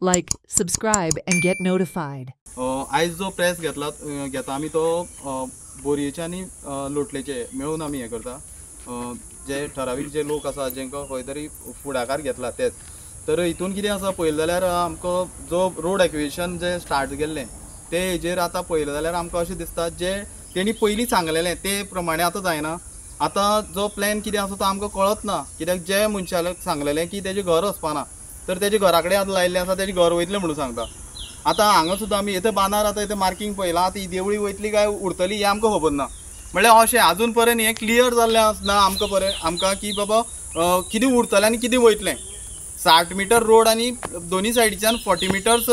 Like, subscribe, and get notified. आयज जो press घेता आमी तो बोरयेचे आनी लोटलेचे मेळून आमी हे करता. जे ठरावीक जे लोक आसा जेंकां खंय तरी फुडाकार घेतला तेच. तर हितून कितें आसा पळयलें जाल्यार आमकां जो रोड एक्विजिशन जे स्टार्ट केल्लें ते हेजेर आतां पळयलें जाल्यार आमकां अशें दिसता जे तेणी पयलीं सांगलेलें ते प्रमाणे आतां जायना. आतां जो प्लॅन कितें आसा तो आमकां कळत ना, कित्याक जे मनशाक सांगलेलें की तेजें घर वचपाना तर तेजे घरा कडेन आतां लायिल्लें आसा तेजें घर वयतलें म्हणून सांगता. आतां हांगा सुद्दां आमी येथे बांदार आतां येथे मार्कींग पळयलां, आतां ही देवळी वयतली काय उरतली हें आमकां खबर ना. म्हळ्यार अशें आजून पर्यंत हें क्लियर जाल्लें आसना आमकां की बाबा कितें उरतलें आनी कितें वयतलें. 60 मीटर रोड आनी दोनी सायडीच्यान 40 मिटर्स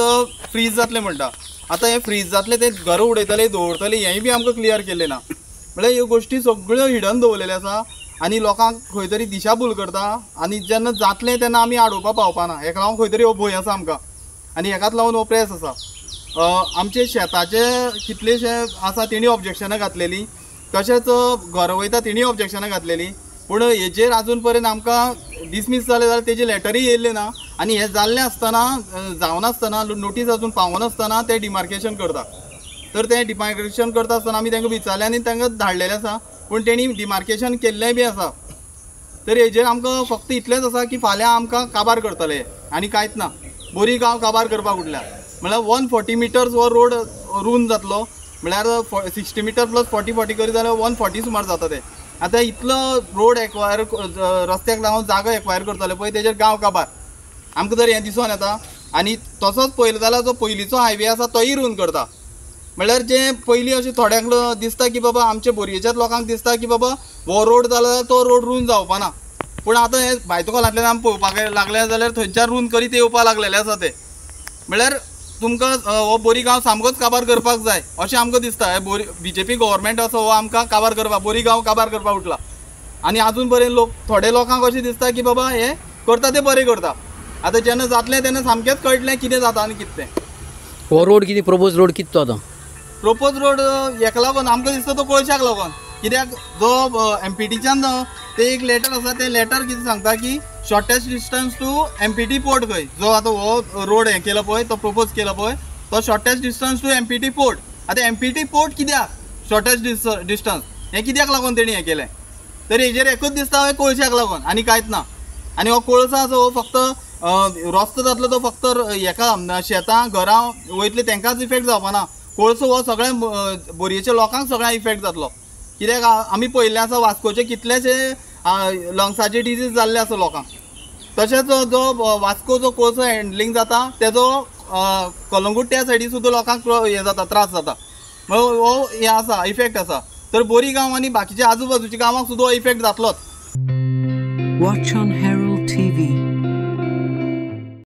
फ्रीज जातलें म्हणटा. आतां हें फ्रीज जातलें तें घर उडयतले दवरतले हेंय बी आमकां क्लियर केल्लें ना. म्हळ्यार ह्यो गोश्टी सगळ्यो हिडन दवरलेल्यो आसा आनी लोकांक खंय तरी दिशाभूल करता आनी जेन्ना जातलें तेन्ना आमी आडोवपाक पावपाना. हेका लागून खंय तरी हो भंय आसा आमकां आनी हेकाच लागून हो प्रेस आसा. आमचे शेताचे कितलेशे आसा तेणी ऑब्जेक्शनां घातलेलीं, तशेंच घर वयता तेणी ऑब्जेक्शनां घातलेलीं, पूण हेजेर आजून पर्यंत आमकां डिसमीस जालें जाल्यार तेजी लेटरूय येयल्ली ना. आनी हें जाल्लें आसतना जावनासतना नोटीस अजून पावनासतना ते डिमार्केशन करता. तर तें डिमार्केशन करता आसतना आमी तांकां विचारलें आनी तांकां धाडलेलें आसा, पूण तेणी डिमार्केशन केल्लेंय बी आसा. तर हेजेर आमकां फक्त इतलेंच आसा की फाल्यां आमकां काबार करतले आनी कांयच ना. बोरी गांव काबार करपाक उरल्या म्हळ्यार 140 मिटर्स हो रोड रूंद जातलो. म्हळ्यार 60 मिटर प्लस 40 करी जाल्यार 140 सुमार जाता ते. आतां इतलो रोड एक्वायर रस्त्याक लागून जागो एक्वायर करतले पळय तेजेर गांव काबार आमकां तर हें दिसून येता. आनी तसोच पळयलो जाल्यार जो पयलींचो हायवे आसा तोय रूंद करता. म्हळ्यार जे पयलीं अशें थोड्यांक दिसता की बाबा आमच्या बोरयेच्याच लोकांक दिसता की बाबा हो रोड जालो तो रोड रूंद जावपाना, पूण आतां हे भायतकोलांतल्यान आमी पळोवपाक लागले जाल्यार थंयच्यान रूंद करीत येवपाक लागलेले आसा ते. म्हळ्यार तुमकां हो बोरी गांव सामकोच काबार करपाक जाय अशें आमकां दिसता. हे BJP गव्हर्मेंट असो हो आमकां काबार करपाक बोरी गांव काबार करपाक उठला. आनी आजून पर्यंत थोडे लोकांक अशें दिसता की बाबा हे करता ते बरें करता. आतां जेन्ना जातलें तेन्ना सामकेंच कळटलें कितें जाता आनी कितें तें. हो रोड कितें प्रोपोज रोड कितें तो आतां प्रोपोज रोड हेका लागून आमकां दिसता तो कोळशाक लागून. कित्याक जो MPTच्यान ते एक लेटर आसा ते लेटर कितें सांगता की shortest distance to MPT port खंय जो आतां हो रोड हें केलो पळय तो प्रोपोज केलो पळय तो shortest distance to MPT port. आतां MPT पोर्ट कित्याक शॉर्टेस्ट डिस्टन्स हें कित्याक लागून तेणी हें केलें. तर हेजेर एकूच दिसता हे कोळशाक लागून आनी कांयच ना. आनी हो कोळसो आसा हो फक्त रस्तो जातलो तो फक्त हेका शेतां घरां वयतले तांकांच इफेक्ट जावपाना. कोळसो हो सगळ्या बोरयेच्या लोकांक सगळ्यांक इफेक्ट जातलो. कित्याक आमी पळयल्लें आसा वास्कोचे कितलेशे लंग्साचे डिजीज जाल्ले आसा लोकांक. तशेंच जो वास्को जो कोळसो हँडलिंग जाता तेजो कलंगूट त्या सायडी सुद्दां लोकांक हें जाता त्रास जाता. हो हें आसा इफेक्ट आसा. तर बोरी गांव आनी बाकीच्या आजूबाजूच्या गांवांक सुद्दां हो effect जातलोच. Watch on Herald TV.